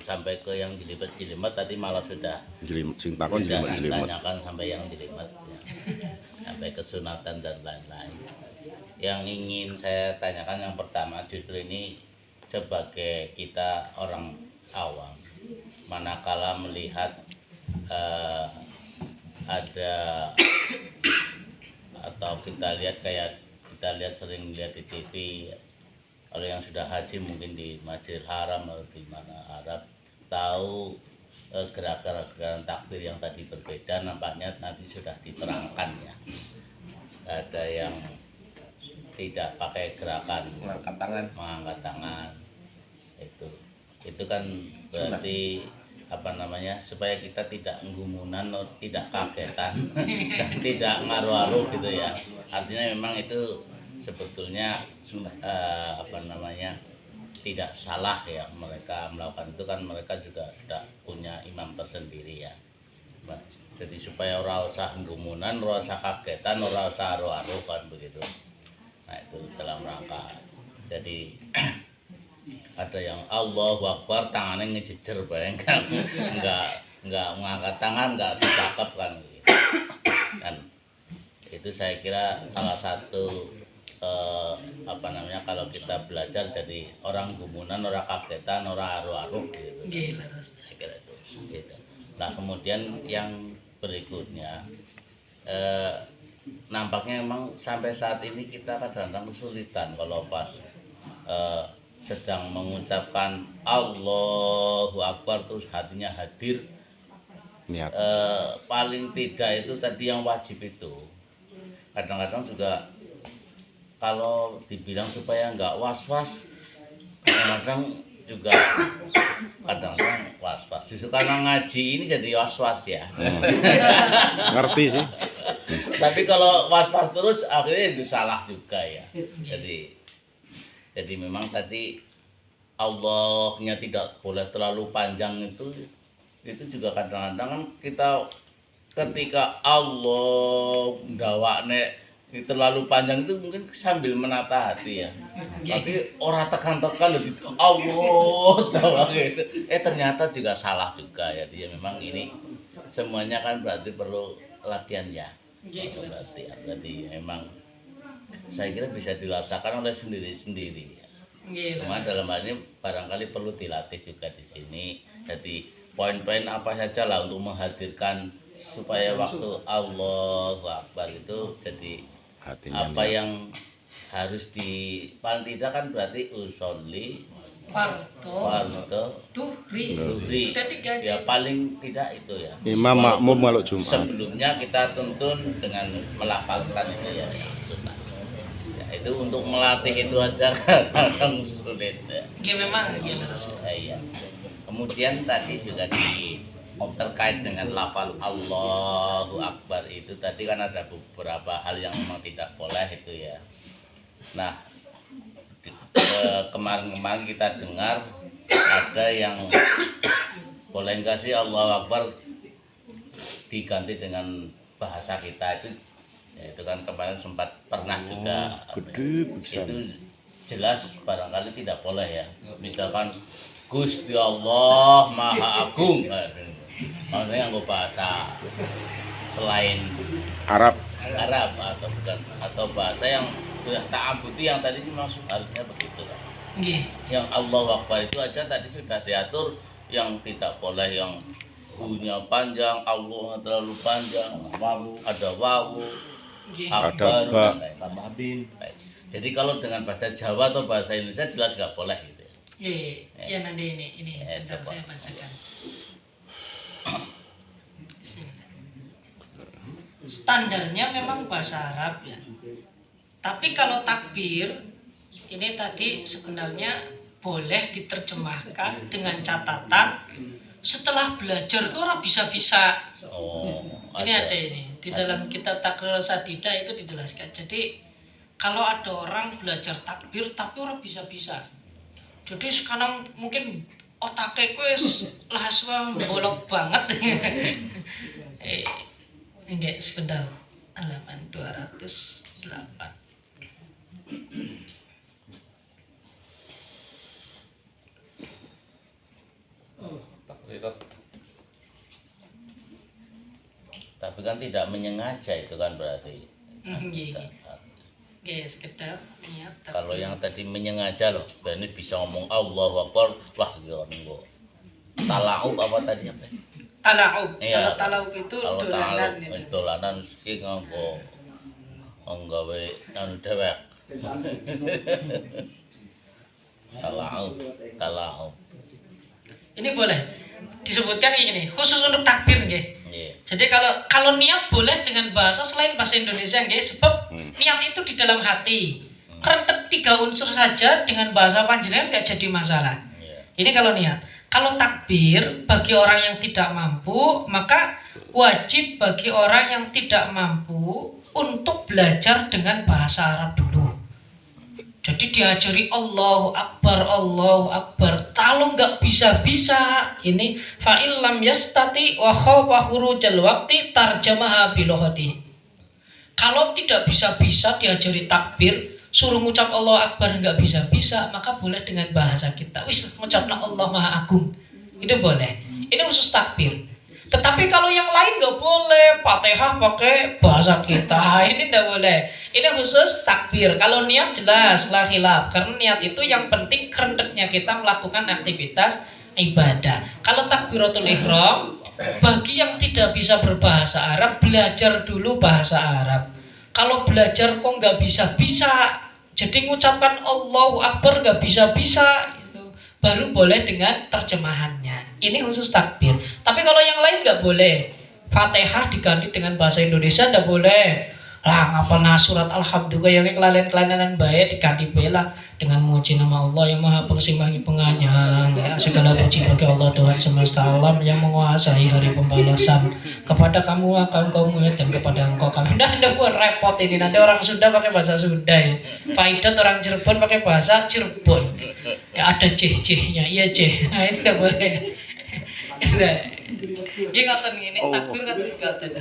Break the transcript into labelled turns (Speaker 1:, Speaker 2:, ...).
Speaker 1: sampai ke yang jelimet-jelimet tadi malah sudah
Speaker 2: Sing takon jelimet-jelimet.
Speaker 1: ditanyakan sampai yang jelimet ya. Sampai kesunatan dan lain-lain. Yang ingin saya tanyakan yang pertama justru ini sebagai kita orang awam, manakala melihat ada atau kita lihat sering lihat di TV kalau yang sudah haji mungkin di Masjidil Haram atau di mana Arab tahu gerakan-gerakan takbir yang tadi berbeda nampaknya nanti sudah diterangkan ya. Ada yang tidak pakai gerakan mengangkat tangan itu kan berarti apa namanya supaya kita tidak gumunan, tidak kagetan dan tidak ngaruh-ngaruh gitu ya. Artinya memang itu sebetulnya apa namanya tidak salah ya mereka melakukan itu kan mereka juga sudah punya imam tersendiri ya. Jadi supaya orang usah gumunan, orang usah kagetan, orang usah aru-aru kan begitu. Nah itu dalam rangka jadi ada yang Allahu Akbar tangannya ngejejer bayangkan nggak mengangkat tangan nggak secakep kan gitu. Dan itu saya kira salah satu apa namanya kalau kita belajar jadi orang gumunan, orang kagetan, orang aru-aru gitu. Saya kira itu gitu. Nah kemudian yang berikutnya nampaknya memang sampai saat ini kita kadang-kadang kesulitan kalau pas sedang mengucapkan Allahu Akbar terus hatinya hadir
Speaker 2: Niat.
Speaker 1: paling tidak itu tadi yang wajib itu kadang-kadang juga kalau dibilang supaya nggak was-was kadang-kadang juga kadang-kadang was-was justru karena ngaji ini jadi was-was ya.
Speaker 2: Ngerti sih.
Speaker 1: Tapi kalau was-was terus akhirnya itu salah juga ya. Jadi memang tadi Allahnya tidak boleh terlalu panjang itu juga kadang-kadang kan kita ketika Allah ndawakne terlalu panjang itu mungkin sambil menata hati ya. Tapi orang tekan-tekan gitu Allah ndawakne itu ternyata juga salah juga ya. Dia memang ini semuanya kan berarti perlu latihan ya. Latihan. Jadi memang saya kira bisa dirasakan oleh sendiri-sendiri. Cuma dalam hal ini barangkali perlu dilatih juga di sini. Jadi poin-poin apa saja lah untuk menghadirkan supaya waktu Allahu Akbar itu jadi
Speaker 2: Hatinya
Speaker 1: apa yang harus paling tidak kan berarti usolli fardo duhri ya paling tidak itu ya.
Speaker 2: Imam makmum kalau Jumat.
Speaker 1: Sebelumnya kita tuntun dengan melafalkan itu ya sunnah. Ya, itu untuk melatih itu aja kadang sulit ya.
Speaker 3: Memang
Speaker 1: Iya. Kemudian tadi juga terkait dengan lafal Allahu Akbar itu tadi kan ada beberapa hal yang memang tidak boleh itu ya. Nah kemarin kita dengar ada yang boleh enggak sih Allahu Akbar diganti dengan bahasa kita itu ya, itu kan kemarin sempat pernah juga itu jelas barangkali tidak boleh ya. Misalkan Gusti Allah Maha Agung maksudnya nggak bahasa selain
Speaker 2: Arab
Speaker 1: atau bukan atau bahasa yang sudah ta'abudi yang tadi dimaksud harusnya begitu kan. Yang Allahu Akbar itu aja tadi sudah diatur yang tidak boleh yang punya panjang Allah terlalu panjang ada wawu akbar dan lain-lain. Jadi kalau dengan bahasa Jawa atau bahasa Indonesia jelas nggak boleh gitu ya.
Speaker 3: Ya nanti ini bentar saya bacakan. Standarnya memang bahasa Arab ya. Tapi kalau takbir ini tadi sebenarnya boleh diterjemahkan dengan catatan setelah belajar kok orang bisa-bisa. Ini ada ini di dalam kitab Takrur Sadidah itu dijelaskan. Jadi kalau ada orang belajar takbir tapi orang bisa-bisa. Jadi sekarang mungkin otaknya wis lahaswa bolok banget. Enggak sebentar. Halaman 208.
Speaker 1: tapi kan tidak menyengaja itu kan berarti.
Speaker 3: Nggih. Nggih, sekedar niat.
Speaker 1: Kalau yang tadi menyengaja loh, berarti bisa ngomong Allahu Akbar, wah ya nunggu. Talaub apa tadi apa?
Speaker 3: Talaub.
Speaker 1: Iya.
Speaker 3: Kalau talaub itu
Speaker 1: Kalau
Speaker 3: dolanan.
Speaker 1: talaub wis dolanan sing nganggo nggawe anu dhewek. Talaub.
Speaker 3: Ini boleh disebutkan kayak gini, khusus untuk takbir nggih.
Speaker 1: Nggih.
Speaker 3: Jadi kalau niat boleh dengan bahasa selain bahasa Indonesia nggih, sebab niat itu di dalam hati. Kerentet 3 unsur saja dengan bahasa panjenengan nggak jadi masalah.
Speaker 1: Iya.
Speaker 3: Ini kalau niat. Kalau takbir bagi orang yang tidak mampu, maka wajib bagi orang yang tidak mampu untuk belajar dengan bahasa Arab dulu. Jadi diajari Allahu Akbar, Allahu Akbar. Kalau nggak bisa-bisa, ini fa'il lam yastati wa khafa khurujal waqti tarjamaha bilohati. Kalau tidak bisa-bisa diajari takbir, suruh ngucap Allahu Akbar nggak bisa-bisa, maka boleh dengan bahasa kita. Wis ngucapna Allah Maha Agung. Itu boleh. Ini khusus takbir. Tetapi kalau yang lain nggak boleh, Fatihah pakai bahasa kita, ini nggak boleh. Ini khusus takbir. Kalau niat jelas lah khilaf, karena niat itu yang penting kerentetnya kita melakukan aktivitas ibadah. Kalau takbiratul ihram, bagi yang tidak bisa berbahasa Arab, belajar dulu bahasa Arab. Kalau belajar kok nggak bisa-bisa, jadi mengucapkan Allahu Akbar nggak bisa-bisa, baru boleh dengan terjemahannya. Ini khusus takbir. Tapi kalau yang lain nggak boleh. Fatihah diganti dengan bahasa Indonesia nggak boleh. Lah ngapalna surat Alhamdulillah yang kelalen-kelalenan baik diganti bela dengan memuji nama Allah yang Maha Pengasih Lagi Penyayang. Ya, segala puji bagi Allah Tuhan semesta alam yang menguasai hari pembalasan. Kepada kamu akan kau mulia dan kepada engkau kami. Nggak buat repot ini. Nanti orang Sunda pakai bahasa Sunda ya. Faidat orang Cirebon pakai bahasa Cirebon. Ya ada ceh-cehnya. Iya ceh. Nah ini nggak boleh. Ini ngoten ini takbir kan ngoten.